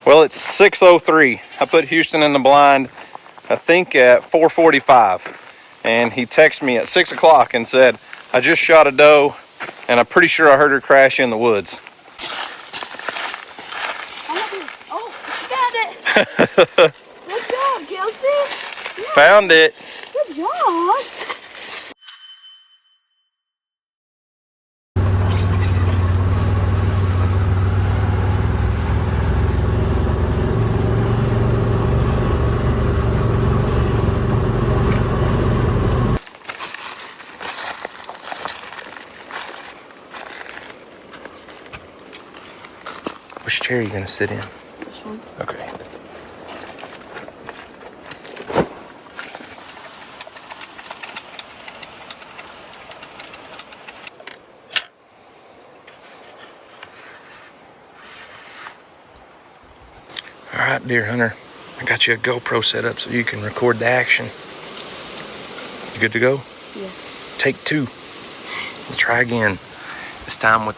Well, it's 6:03. I put Houston in the blind, I think at 4:45, and he texted me at 6 o'clock and said, I just shot a doe, and I'm pretty sure I heard her crash in the woods. Oh, found it! Good job, Kelsey! Yeah. Found it! Good job! Which chair are you going to sit in? This one. Okay. All right, deer hunter. I got you a GoPro set up so you can record the action. You good to go? Yeah. Take 2. We'll try again. This time with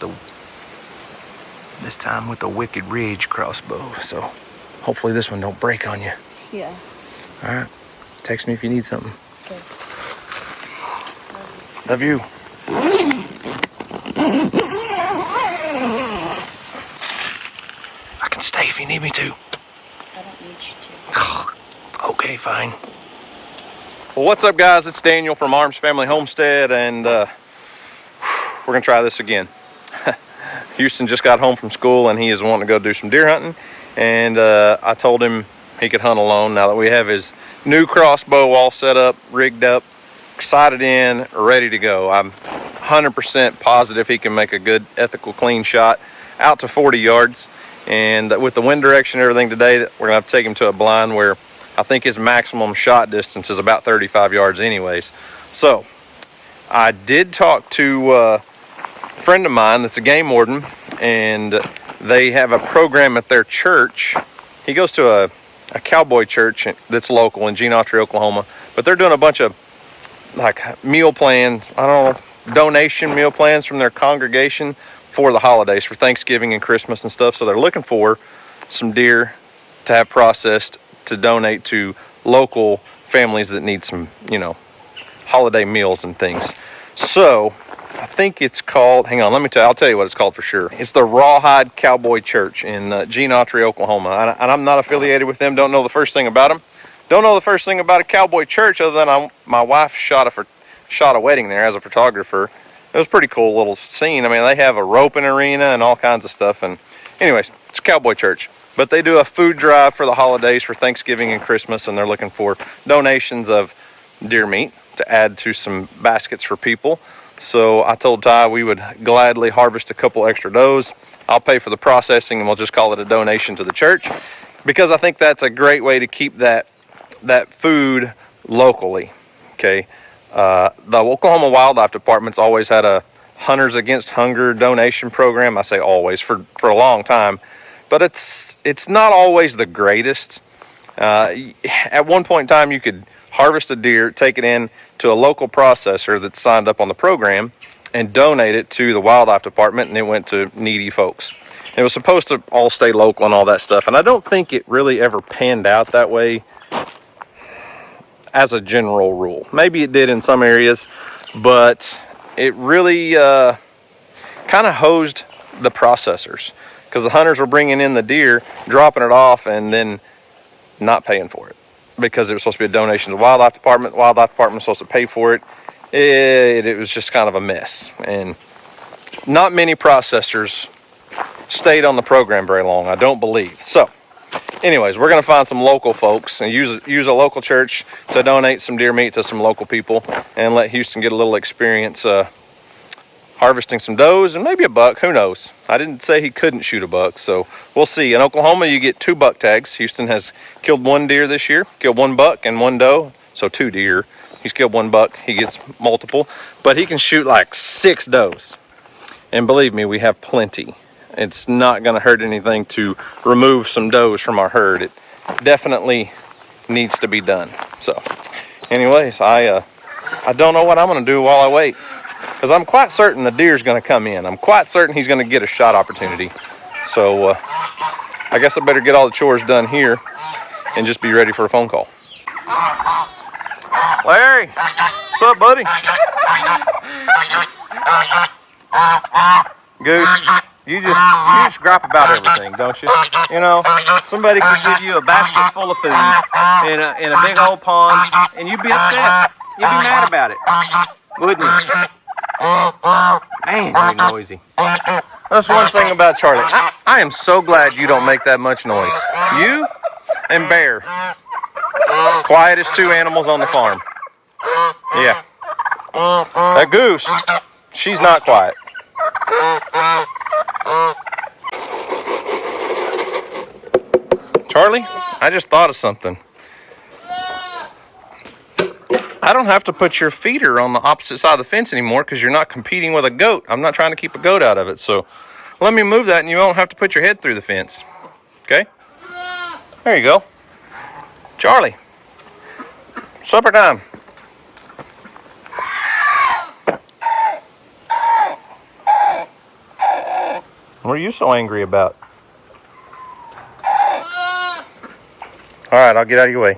the Wicked Ridge crossbow. So hopefully this one don't break on you. Yeah. All right. Text me if you need something. Okay. Love you. I can stay if you need me to. I don't need you to. Okay, fine. Well, what's up, guys? It's Daniel from Arms Family Homestead, and we're gonna try this again. Houston just got home from school, and he is wanting to go do some deer hunting, and I told him he could hunt alone now that we have his new crossbow all set up, rigged up, sighted in, ready to go. I'm 100% positive he can make a good, ethical, clean shot out to 40 yards. And with the wind direction and everything today, we're gonna have to take him to a blind where I think his maximum shot distance is about 35 yards anyways. So I did talk to a friend of mine that's a game warden, and they have a program at their church. He goes to a cowboy church that's local in Geenautry, Oklahoma, but they're doing a bunch of like meal plans, I don't know, donation meal plans from their congregation for the holidays, for Thanksgiving and Christmas and stuff. So they're looking for some deer to have processed to donate to local families that need some, holiday meals and things. So I think it's called, hang on, I'll tell you what it's called for sure. It's the Rawhide Cowboy Church in Geenautry, Oklahoma. And I'm not affiliated with them, don't know the first thing about them. Don't know the first thing about a cowboy church other than my wife shot a wedding there as a photographer. It was a pretty cool little scene. I mean, they have a roping arena and all kinds of stuff. And anyways, it's a cowboy church. But they do a food drive for the holidays for Thanksgiving and Christmas, and they're looking for donations of deer meat to add to some baskets for people. So I told Ty we would gladly harvest a couple extra does. I'll pay for the processing, and we'll just call it a donation to the church, because I think that's a great way to keep that food locally. Okay. The Oklahoma Wildlife Department's always had a Hunters Against Hunger donation program. I say always, for a long time, but it's not always the greatest. At one point in time, you could harvest a deer, take it in to a local processor that's signed up on the program, and donate it to the Wildlife Department, and it went to needy folks. It was supposed to all stay local and all that stuff, and I don't think it really ever panned out that way as a general rule. Maybe it did in some areas, but it really kind of hosed the processors, because the hunters were bringing in the deer, dropping it off, and then not paying for it because it was supposed to be a donation to the Wildlife Department. The Wildlife Department was supposed to pay for it. It was just kind of a mess, and not many processors stayed on the program very long, I don't believe. So anyways, we're going to find some local folks and use a local church to donate some deer meat to some local people, and let Houston get a little experience harvesting some does and maybe a buck. Who knows? I didn't say he couldn't shoot a buck, so we'll see. In Oklahoma, you get 2 buck tags. Houston has killed 1 deer this year, killed 1 buck and 1 doe, so 2 deer. He's killed 1 buck. He gets multiple, but he can shoot like 6 does. And believe me, we have plenty. It's not going to hurt anything to remove some does from our herd. It definitely needs to be done. So anyways, I don't know what I'm going to do while I wait, because I'm quite certain the deer's going to come in. I'm quite certain he's going to get a shot opportunity. So I guess I better get all the chores done here and just be ready for a phone call. Larry, what's up, buddy? Goose, you just gripe about everything, don't you? You know, somebody could give you a basket full of food in a big old pond, and you'd be upset. You'd be mad about it, wouldn't you? Man, you're noisy. That's one thing about Charlie. I am so glad you don't make that much noise. You and Bear, quietest two animals on the farm. Yeah. That Goose, she's not quiet. Charlie, I just thought of something. I don't have to put your feeder on the opposite side of the fence anymore because you're not competing with a goat. I'm not trying to keep a goat out of it. So let me move that and you won't have to put your head through the fence. Okay? There you go. Charlie, supper time. What are you so angry about? All right, I'll get out of your way.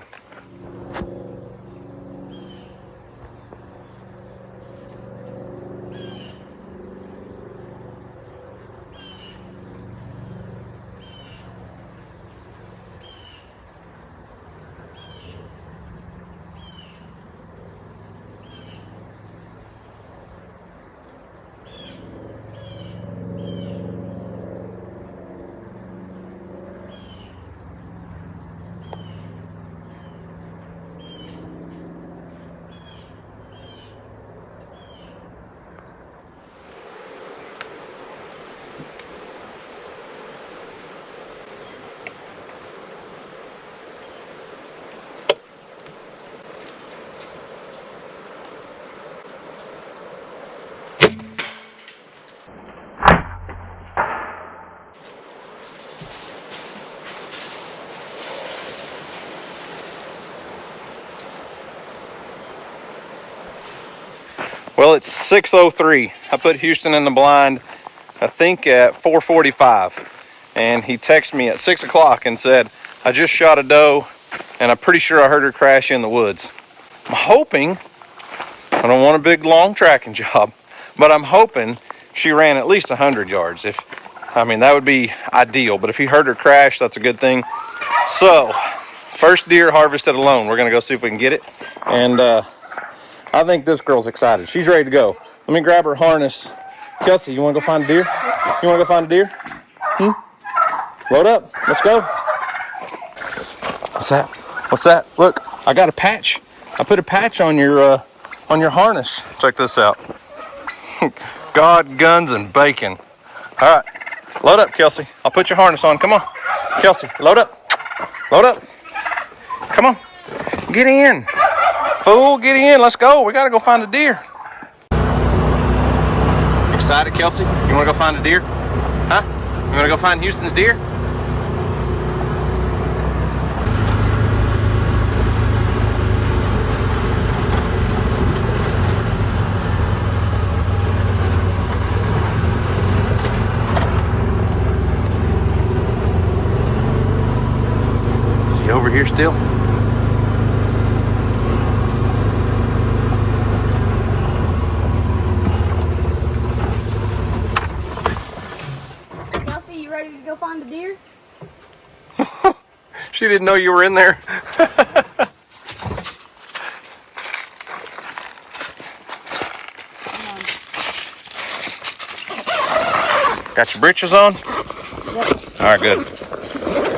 Well, it's 6:03. I put Houston in the blind, I think at 4:45. And he texted me at 6 o'clock and said, I just shot a doe and I'm pretty sure I heard her crash in the woods. I'm hoping, I don't want a big long tracking job, but I'm hoping she ran at least 100 yards. That would be ideal, but if he heard her crash, that's a good thing. So, first deer harvested alone. We're gonna go see if we can get it. And I think this girl's excited. She's ready to go. Let me grab her harness. Kelsey, you wanna go find a deer? You wanna go find a deer? Load up, let's go. What's that? What's that? Look, I got a patch. I put a patch on your harness. Check this out. God, guns, and bacon. All right, load up, Kelsey. I'll put your harness on. Come on, Kelsey, load up. Load up. Come on, get in. Fool, get in. Let's go. We gotta go find a deer. Excited, Kelsey? You wanna go find a deer? Huh? You wanna go find Houston's deer? Over here still? Kelsey, you ready to go find a deer? She didn't know you were in there. Got your britches on? Yep. All right, good.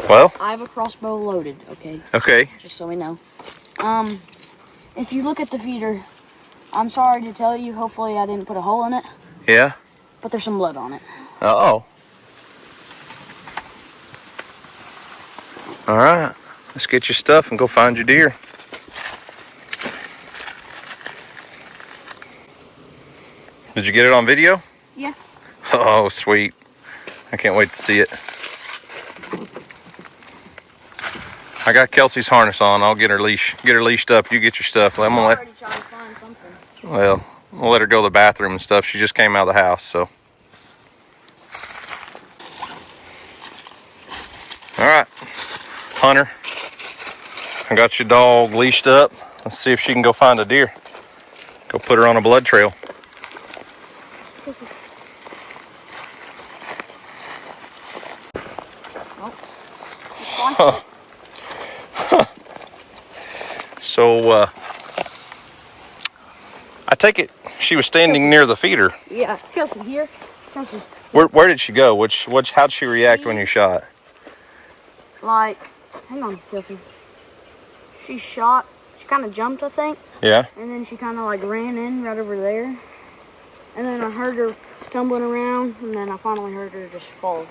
Well? I have a crossbow loaded, okay? Okay. Just so we know. If you look at the feeder, I'm sorry to tell you, hopefully I didn't put a hole in it. Yeah? But there's some blood on it. Uh-oh. All right. Let's get your stuff and go find your deer. Did you get it on video? Yeah. Oh, sweet. I can't wait to see it. I got Kelsey's harness on. I'll get her leashed up. You get your stuff. I'm already trying to find something. Well, we'll let her go to the bathroom and stuff. She just came out of the house, so. All right, Hunter, I got your dog leashed up. Let's see if she can go find a deer. Go put her on a blood trail. Oh, So, I take it she was standing near the feeder. yeah, Kelsey here. Kelsey. Where did she go? How'd she react when you shot? Like, hang on, Kelsey. She shot. She kind of jumped, I think. Yeah. And then she kind of like ran in right over there. And then I heard her tumbling around, and then I finally heard her just fall.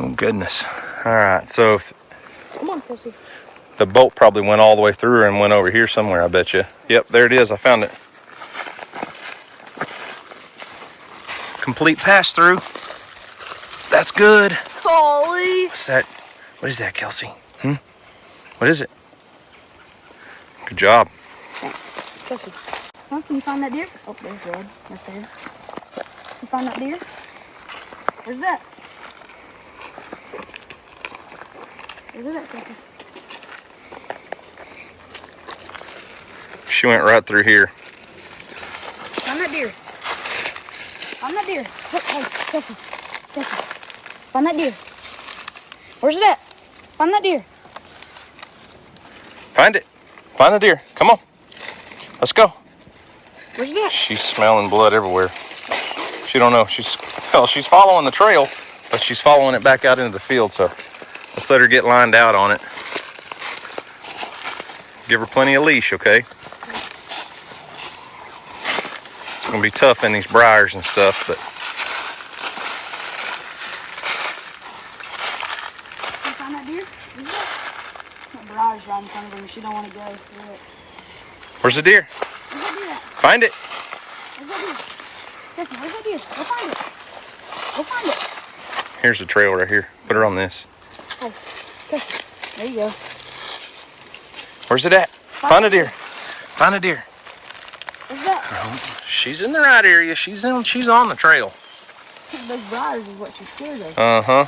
Oh goodness. All right. So if Come on, Kelsey. the bolt probably went all the way through and went over here somewhere, I bet you. Yep, there it is. I found it. Complete pass through. That's good. Golly. What's that? What is that, Kelsey? What is it? Good job. Thanks. Kelsey. Huh? Can you find that deer? Oh, there's red. Right there. Can you find that deer? Where's that? Where's that, Kelsey? She went right through here. Find that deer. Find that deer. Look, hey, Kelsey. Kelsey. Find that deer. Where's it at? Find that deer. Find it. Find the deer. Come on. Let's go. Where's it at? She's smelling blood everywhere. She don't know. She's following the trail, but she's following it back out into the field. So let's let her get lined out on it. Give her plenty of leash, okay? It's gonna be tough in these briars and stuff, but Can you find that deer? Where's it at? That briar's right in front of her and she don't want to go through it. where's the deer? Where's that deer at? Find it. Where's that deer? Jesse, where's that deer? Go find it. Go find it. Here's the trail right here. Put her on this. Oh, Jesse. There you go. Where's it at? Find a deer. Find a deer. Where's that? She's in the right area. She's on the trail. Those briars is what she's scared of. Uh-huh.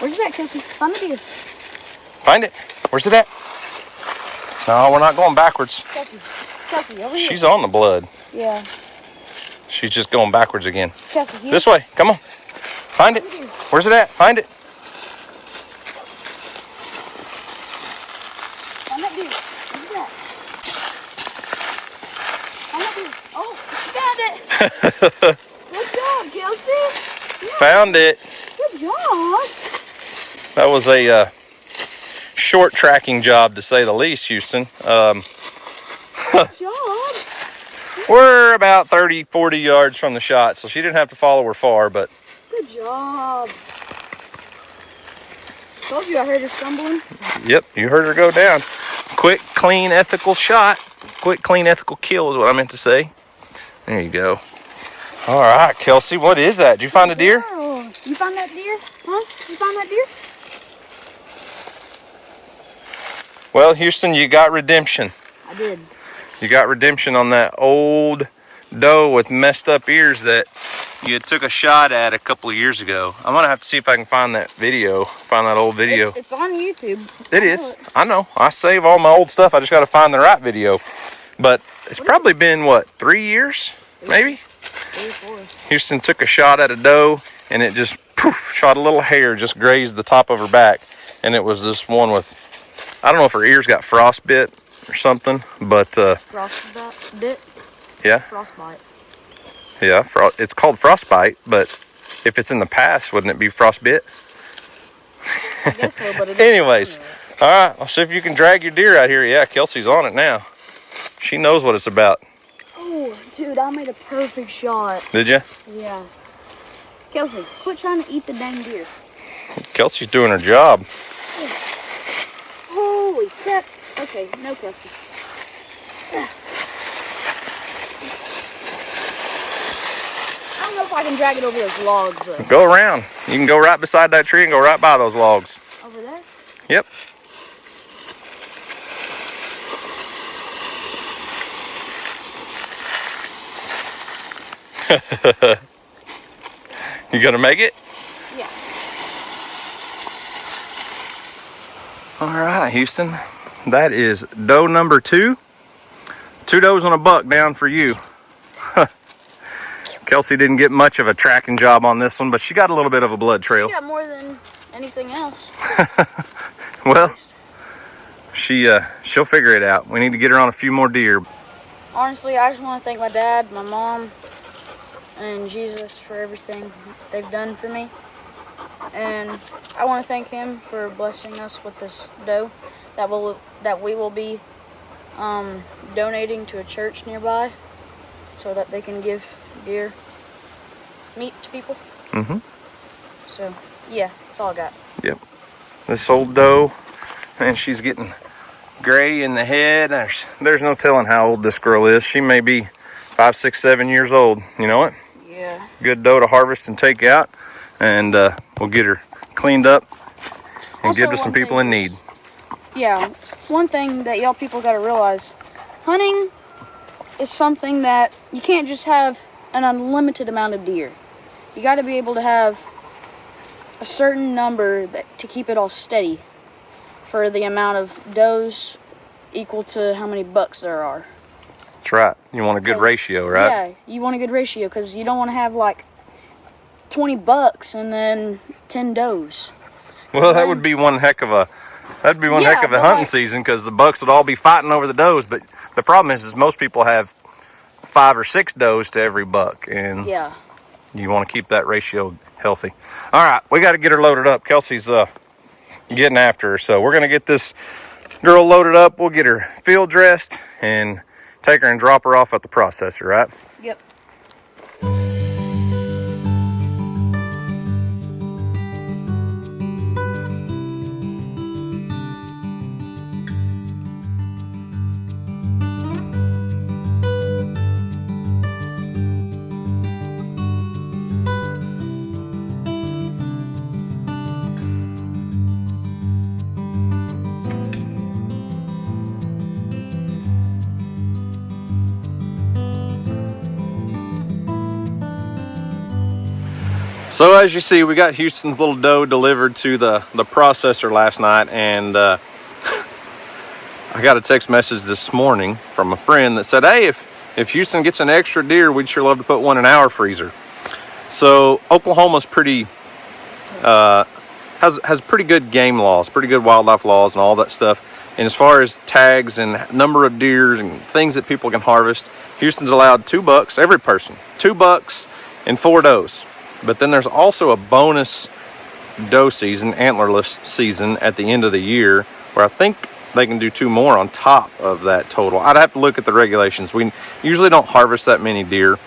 Where's that, Kelsey? Find the deer. Find it. Where's it at? No, we're not going backwards. Kelsey. Kelsey, over here. She's on the blood. Yeah. She's just going backwards again. Kelsey, here. This way. Come on. Find it. Where's it at? Find it. Find that deer. Where's that? Find that deer. Oh, found it. Good job, Kelsey. Yeah. Found it. Good job. That was a short tracking job, to say the least, Houston. Good job. We're about 30, 40 yards from the shot, so she didn't have to follow her far, but Good job. Told you I heard her stumbling. yep, you heard her go down. Quick, clean, ethical shot. Quick, clean, ethical kill is what I meant to say. There you go. All right, Kelsey, what is that? Did you find a deer? Girl, you find that deer? Huh? You find that deer? Well, Houston, you got redemption. I did. You got redemption on that old doe with messed up ears that you took a shot at a couple of years ago. I'm gonna have to see if I can find that video, find that old video. It's on YouTube. It is. I know. I save all my old stuff. I just got to find the right video. But it's probably been, what, 3 years? Maybe? 3 or 4. Houston took a shot at a doe, and it just, poof, shot a little hair, just grazed the top of her back. And it was this one with, I don't know if her ears got frostbit or something, but, Frostbite? yeah. Frostbite. Yeah, it's called frostbite, but if it's in the past, wouldn't it be frostbit? I guess so, but it Anyways, all right, I'll see if you can drag your deer out here. Yeah, Kelsey's on it now. She knows what it's about. Oh, dude, I made a perfect shot. Did you? Yeah. Kelsey, quit trying to eat the dang deer. Kelsey's doing her job. Holy crap. Okay, no, Kelsey. I don't know if I can drag it over those logs, though. Go around. You can go right beside that tree and go right by those logs. Over there? Yep. You gonna make it? Yeah. All right, Houston. That is doe number 2. 2 does on a buck down for you. Kelsey didn't get much of a tracking job on this one, but she got a little bit of a blood trail. She got more than anything else. Well, she'll figure it out. We need to get her on a few more deer. Honestly, I just want to thank my dad, my mom, and Jesus for everything they've done for me. And I want to thank him for blessing us with this doe that we will be donating to a church nearby so that they can give deer meat to people. Mm-hmm. So, yeah, that's all I got. Yep. This old doe, man, she's getting gray in the head. There's no telling how old this girl is. She may be 5, 6, 7 years old. You know what? Yeah. Good doe to harvest and take out, and we'll get her cleaned up and Also, give to some people in need. Yeah, one thing that y'all people got to realize, hunting is something that you can't just have an unlimited amount of deer. You got to be able to have a certain number to keep it all steady for the amount of does equal to how many bucks there are. That's right. You want a good ratio, right? Yeah, you want a good ratio because you don't want to have like 20 bucks and then 10 does. Well, that would be one heck of a heck of a hunting season, because the bucks would all be fighting over the does. But the problem is most people have 5 or 6 does to every buck, and yeah, you want to keep that ratio healthy. All right, we got to get her loaded up. Kelsey's getting after her, so we're gonna get this girl loaded up. We'll get her field dressed and take her and drop her off at the processor, right? Yep. So as you see, we got Houston's little doe delivered to the processor last night, and I got a text message this morning from a friend that said, hey, if Houston gets an extra deer, we'd sure love to put one in our freezer. So Oklahoma's pretty has pretty good game laws, pretty good wildlife laws and all that stuff. And as far as tags and number of deer and things that people can harvest, Houston's allowed 2 bucks, every person, 2 bucks and 4 does. But then there's also a bonus doe season, antlerless season at the end of the year, where I think they can do 2 more on top of that total. I'd have to look at the regulations. We usually don't harvest that many deer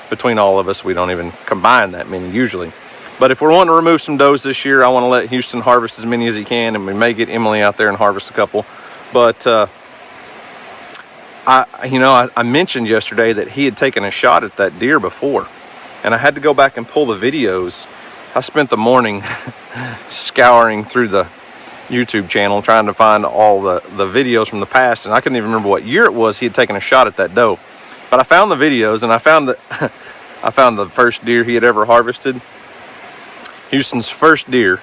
between all of us. We don't even combine that many usually. But if we're wanting to remove some does this year, I want to let Houston harvest as many as he can, and we may get Emily out there and harvest a couple. But I mentioned yesterday that he had taken a shot at that deer before, and I had to go back and pull the videos. I spent the morning scouring through the YouTube channel trying to find all the videos from the past, and I couldn't even remember what year it was he had taken a shot at that doe. But I found the videos, and I found the first deer he had ever harvested. Houston's first deer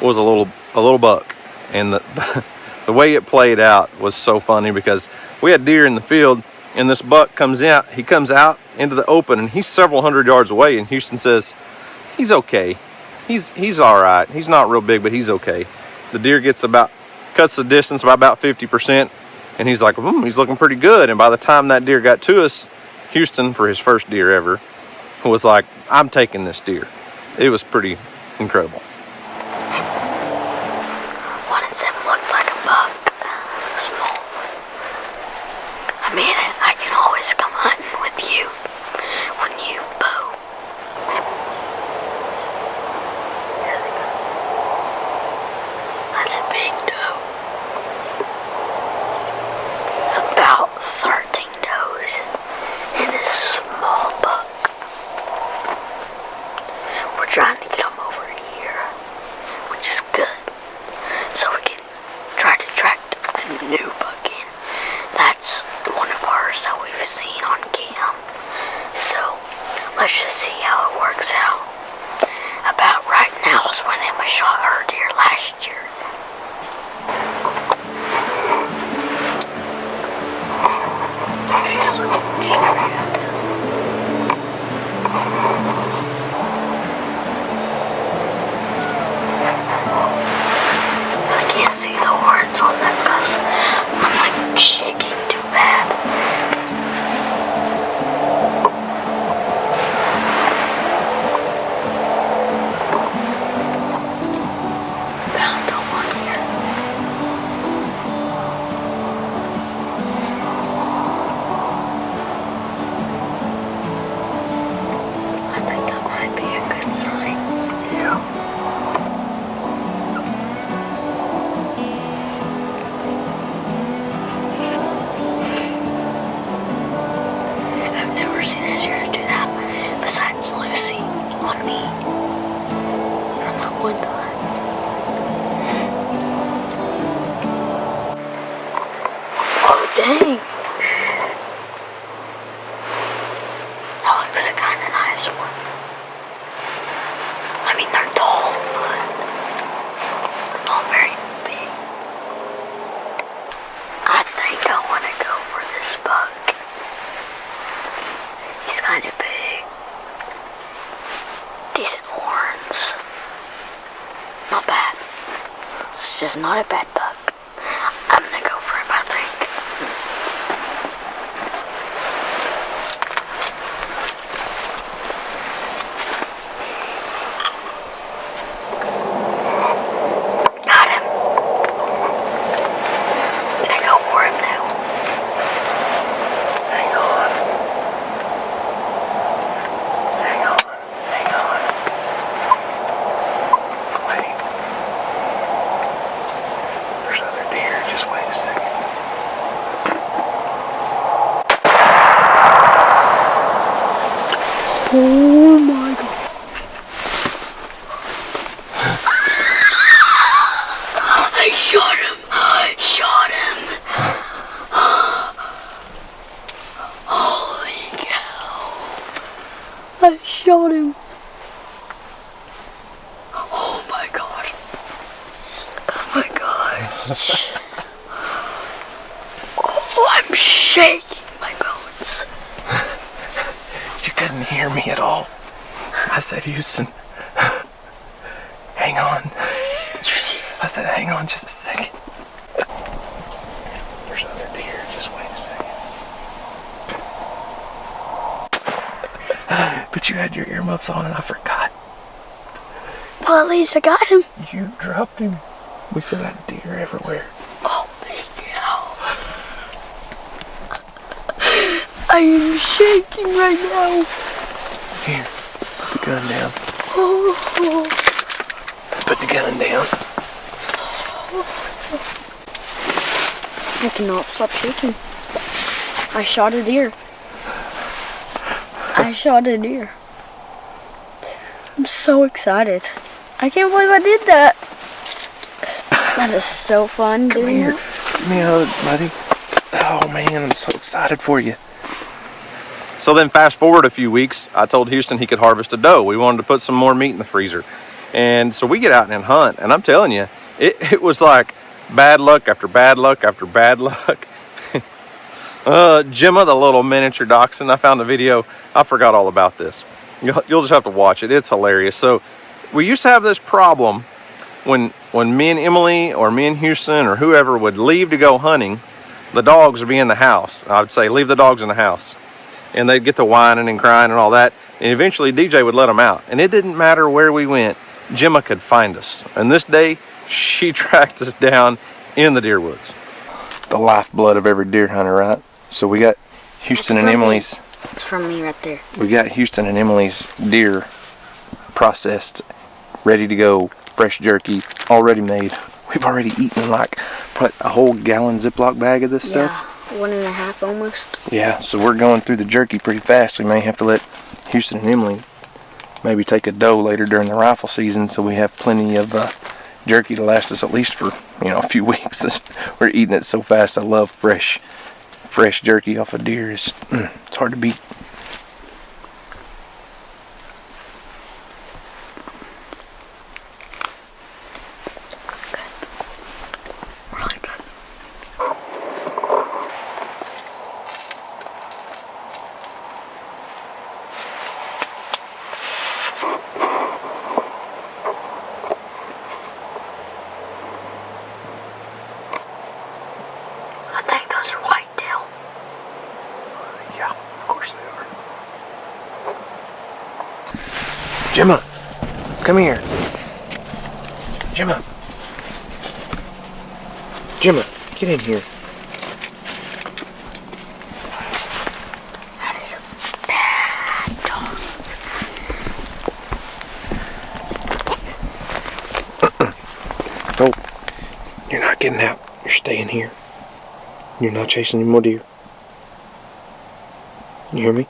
was a little buck, and the way it played out was so funny, because we had deer in the field, and this buck comes out. He comes out into the open, and he's several hundred yards away, and Houston says, he's okay. He's all right. He's not real big, but he's okay. The deer cuts the distance by about 50%, and he's like, he's looking pretty good. And by the time that deer got to us, Houston, for his first deer ever, was like, I'm taking this deer. It was pretty incredible. One of them looked like a buck. Small. I mean, I can always come hunting with you when you bow. Here they go. That's a big doe. About 13 does and a small buck. We're trying to get them over here, which is good, so we can try to attract a new buck in. That's one of ours that we've seen on cam, so let's just see how it works out. About right now is when Emma shot her deer last year. It's just not a bad buck. I'm gonna go for him, I think. Got him. Did I go for him now? Hang on. Hang on. Hang on. Wait. There's other deer. Just wait a second. Oh my god. I shot him. I shot him. Holy cow. I shot him. Oh my god. Oh my gosh. Oh, I'm shaking my bones. You couldn't hear me at all. I said, Houston, hang on. I said, hang on just a second. There's other deer. Just wait a second. But you had your earmuffs on and I forgot. Well, at least I got him. You dropped him. We still got deer everywhere. Holy cow. I am shaking right now. Here, put the gun down. Oh. Put the gun down. I cannot stop shaking. I shot a deer. I shot a deer. I'm so excited. I can't believe I did that. That is so fun Come doing here. that. Give me a hug, buddy. Oh man, I'm so excited for you. So then fast forward a few weeks, I told Houston he could harvest a doe. We wanted to put some more meat in the freezer. And so we get out and hunt, and I'm telling you, it was like bad luck after bad luck after bad luck. Gemma, the little miniature dachshund, I found a video. I forgot all about this. You'll just have to watch it. It's hilarious. So we used to have this problem when me and Emily or me and Houston or whoever would leave to go hunting, the dogs would be in the house. I would say, leave the dogs in the house. And they'd get to whining and crying and all that. And eventually DJ would let them out. And it didn't matter where we went, Gemma could find us. And this day, she tracked us down in the deer woods. The lifeblood of every deer hunter, right? So we got Houston and Emily's. It's from me right there. We got Houston and Emily's deer processed, ready to go, fresh jerky, already made. We've already eaten like a whole gallon Ziploc bag of this stuff. Yeah, 1.5 almost. Yeah, so we're going through the jerky pretty fast. We may have to let Houston and Emily maybe take a doe later during the rifle season, so we have plenty of jerky to last us at least for a few weeks. We're eating it so fast. I love fresh jerky off of deer. It's hard to beat. Really good. I think those are whitetail. Yeah, of course they are. Gemma, come here. Gemma. Gemma, get in here. That is a bad dog. Oh, you're not getting out. You're staying here. You're not chasing any more deer. You hear me?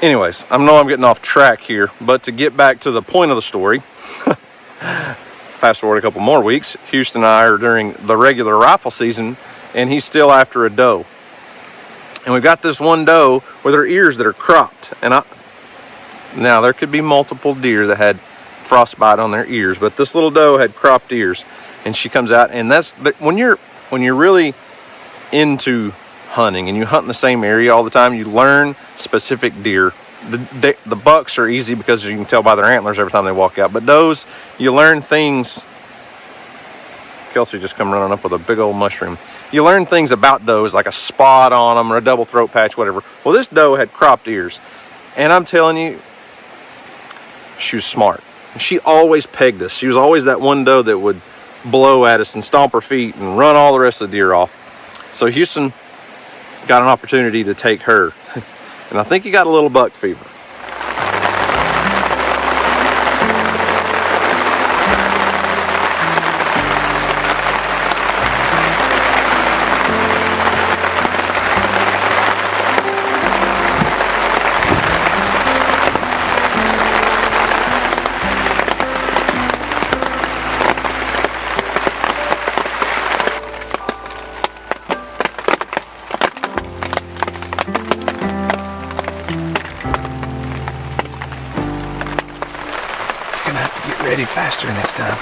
Anyways, I know I'm getting off track here, but to get back to the point of the story, fast forward a couple more weeks, Houston and I are during the regular rifle season, and he's still after a doe. And we've got this one doe with her ears that are cropped. And now there could be multiple deer that had frostbite on their ears, but this little doe had cropped ears. and she comes out, and that's when you're really into hunting and you hunt in the same area all the time, you learn specific deer. The bucks are easy because you can tell by their antlers every time they walk out, but does, you learn things. Kelsey just come running up with a big old mushroom. You learn things about does, like a spot on them or a double throat patch, whatever. Well, this doe had cropped ears, and I'm telling you, she was smart. She always pegged us. She was always that one doe that would blow at us and stomp her feet and run all the rest of the deer off. So Houston got an opportunity to take her, and I think he got a little buck fever. Ready faster next time.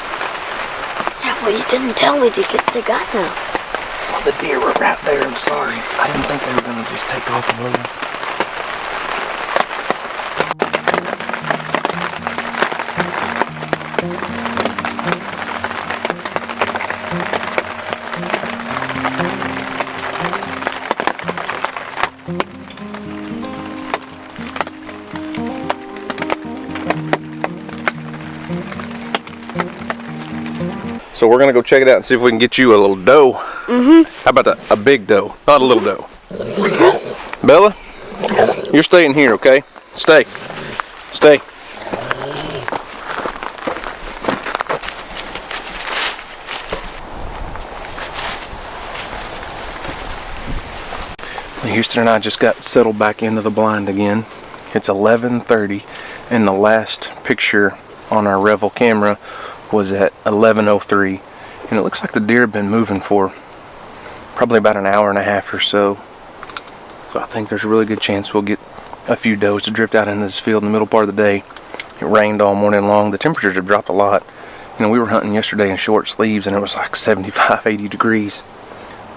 Yeah, well, you didn't tell me to get the gun now. Well, the deer were right there. I'm sorry. I didn't think they were going to just take off and leave. So we're gonna go check it out and see if we can get you a little doe. How about a big doe, not a little doe? Bella, you're staying here, okay? Stay. Stay. Houston and I just got settled back into the blind again. It's 11:30, and the last picture on our Revel camera was at 11:03, and it looks like the deer have been moving for probably about an hour and a half or so. So I think there's a really good chance we'll get a few does to drift out into this field in the middle part of the day. It rained all morning long. The temperatures have dropped a lot. You know, we were hunting yesterday in short sleeves and it was like 75, 80 degrees.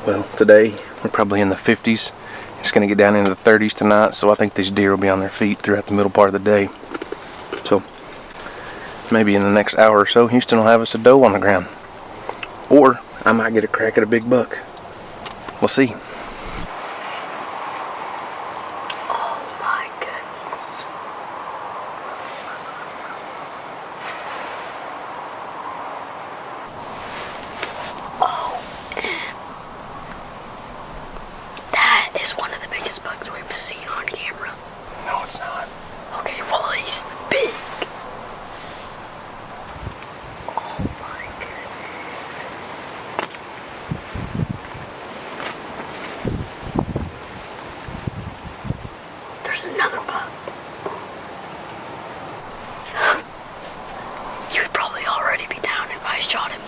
Well, today we're probably in the 50s. It's going to get down into the 30s tonight, so I think these deer will be on their feet throughout the middle part of the day. So maybe in the next hour or so, Houston will have us a doe on the ground. Or I might get a crack at a big buck. We'll see. Oh my goodness. Oh, that is one of the biggest bucks we've seen on camera. No, it's not. Okay, well, he's big. Oh my goodness. There's another buck. He would probably already be down if I shot him.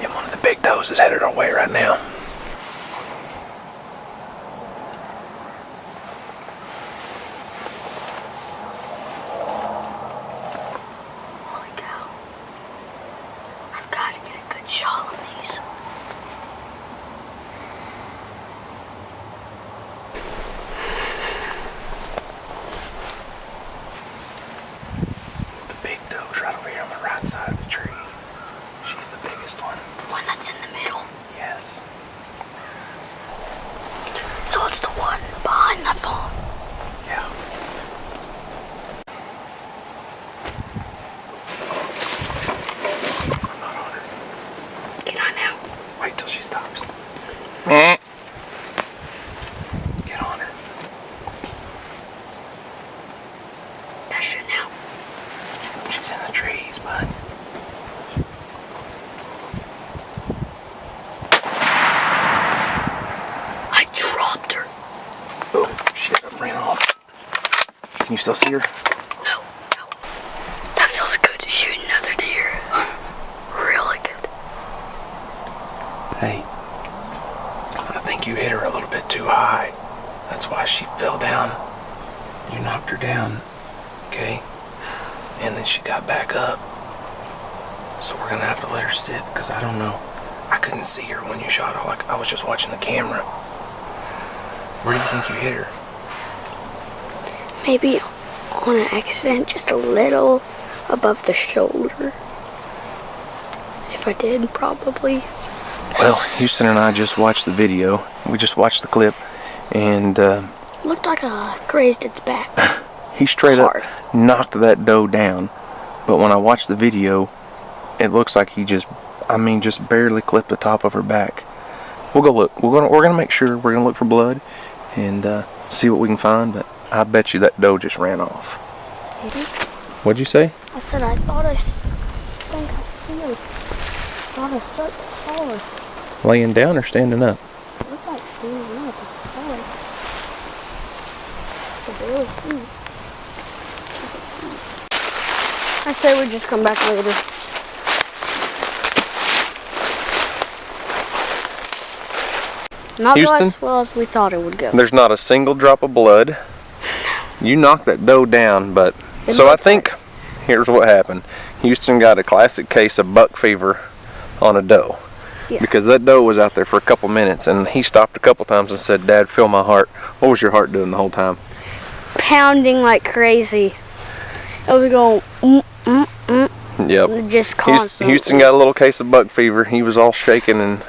Yeah, one of the big does is headed our way right now. Holy cow. I've got to get a good shot on these. The big doe's right over here on the right side of the tree. She's the biggest one. The one that's in the middle. Yes. So it's the one behind the phone. Yeah. I'm not on her. Get on now. Wait till she stops. Get on her. That's you now. She's in the trees, bud. I dropped her. Oh, shit, I ran off. Can you still see her? No, no. That feels good to shoot another deer. Really good. Hey, I think you hit her a little bit too high. why she fell down. You knocked her down, okay? And then she got back up. So we're gonna have to let her sit, because I don't know. I couldn't see her when you shot her. Like, I was just watching the camera. Where do you think you hit her? Maybe on an accident, just a little above the shoulder. If I did, probably. Well, Houston and I just watched the video. We just watched the clip, and Looked like I grazed its back. he straight Hard. up knocked that doe down. But when I watched the video, it looks like he just barely clipped the top of her back. We'll go look. We're gonna make sure. We're gonna look for blood and see what we can find. But I bet you that doe just ran off. Did he? What'd you say? I said I thought I think I see her. Thought I saw her. Laying down or standing up? It looked like standing up. I could barely see. I say we just come back later. Not Houston? as well as we thought it would go. There's not a single drop of blood. You knocked that doe down, but so I think here's what happened. Houston got a classic case of buck fever on a doe. Yeah. Because that doe was out there for a couple minutes, and he stopped a couple times and said, "Dad, feel my heart." What was your heart doing the whole time? Pounding like crazy. It was going Yep. just constantly. Houston got a little case of buck fever. He was all shaking, and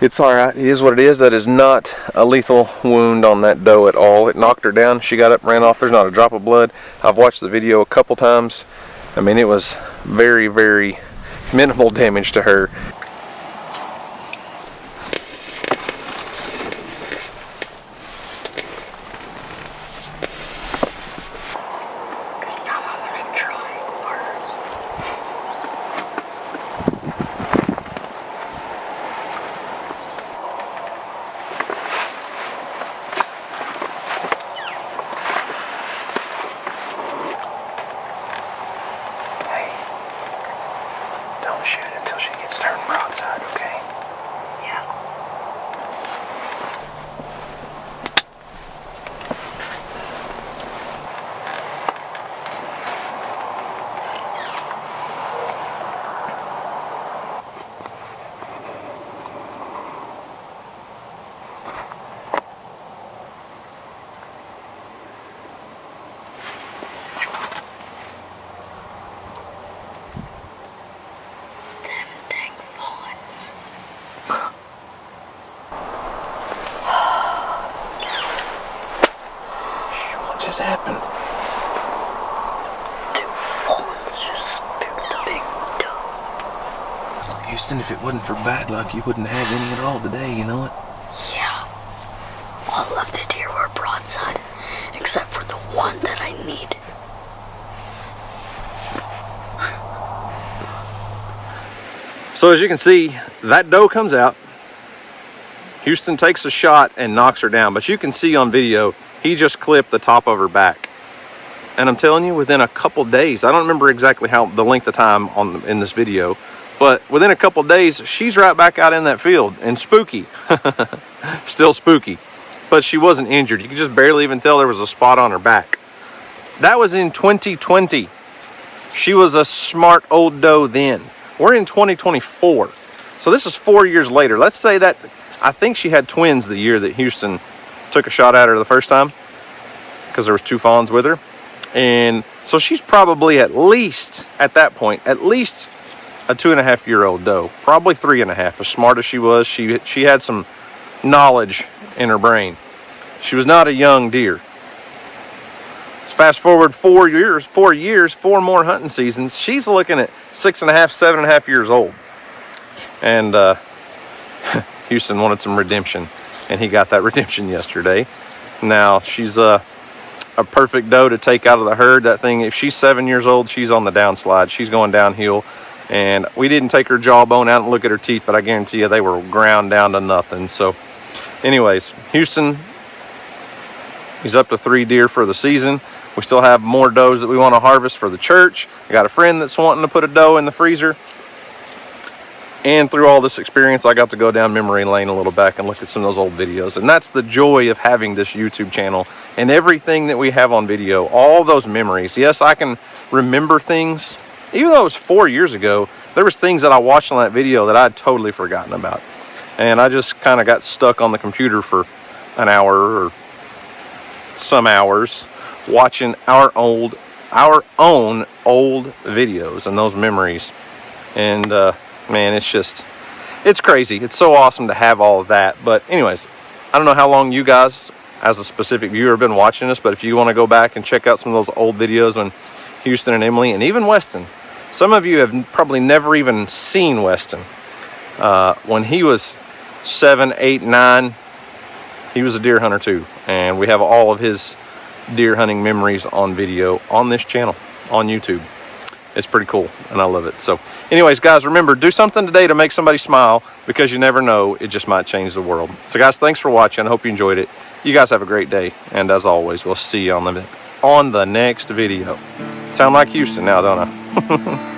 it's all right. It is what it is. That is not a lethal wound on that doe at all. It knocked her down. She got up, ran off. There's not a drop of blood. I've watched the video a couple times. I mean, it was very, very minimal damage to her. This time I'm gonna try harder. Hey, don't shoot until she gets turned broadside, okay? Yeah. Them dang fawns. What just happened? Two fawns just picked a big doe. Houston, if it wasn't for bad luck, you wouldn't have any at all today, you know it? Yeah. All of the deer were broadside, except for the one that I needed. So as you can see, that doe comes out. Houston takes a shot and knocks her down. But you can see on video, he just clipped the top of her back. And I'm telling you, within a couple days, I don't remember exactly how the length of time in this video, but within a couple days, she's right back out in that field. And spooky. Still spooky. But she wasn't injured. You could just barely even tell there was a spot on her back. That was in 2020. She was a smart old doe then. We're in 2024. So this is 4 years later. Let's say that, I think she had twins the year that Houston took a shot at her the first time, because there was two fawns with her. And so she's probably at least, at that point, at least a 2.5-year-old doe. Probably 3.5. As smart as she was, she had some knowledge in her brain. She was not a young deer. Let's fast forward 4 years, 4 more hunting seasons. She's looking at 6.5, 7.5 years old. And Houston wanted some redemption, and he got that redemption yesterday. Now she's a perfect doe to take out of the herd. That thing, if she's 7 years old, she's on the downslide. She's going downhill. And we didn't take her jawbone out and look at her teeth, but I guarantee you they were ground down to nothing. So anyways, Houston, he's up to 3 deer for the season. We still have more does that we want to harvest for the church. I got a friend that's wanting to put a doe in the freezer. And through all this experience, I got to go down memory lane a little back and look at some of those old videos. And that's the joy of having this YouTube channel and everything that we have on video, all those memories. Yes, I can remember things. Even though it was 4 years ago, there was things that I watched on that video that I'd totally forgotten about. And I just kind of got stuck on the computer for an hour or some hours watching our own old videos and those memories. And man, it's crazy. It's so awesome to have all of that. But anyways, I don't know how long you guys as a specific viewer have been watching this, but if you want to go back and check out some of those old videos when Houston and Emily and even Weston, some of you have probably never even seen Weston. When he was 7, 8, 9, he was a deer hunter too. And we have all of his deer hunting memories on video on this channel on YouTube. It's pretty cool and I love it. So anyways, guys, remember, do something today to make somebody smile, because you never know, it just might change the world. So guys, thanks for watching. I hope you enjoyed it. You guys have a great day, and as always, we'll see you on the next video. Sound like Houston now, don't I?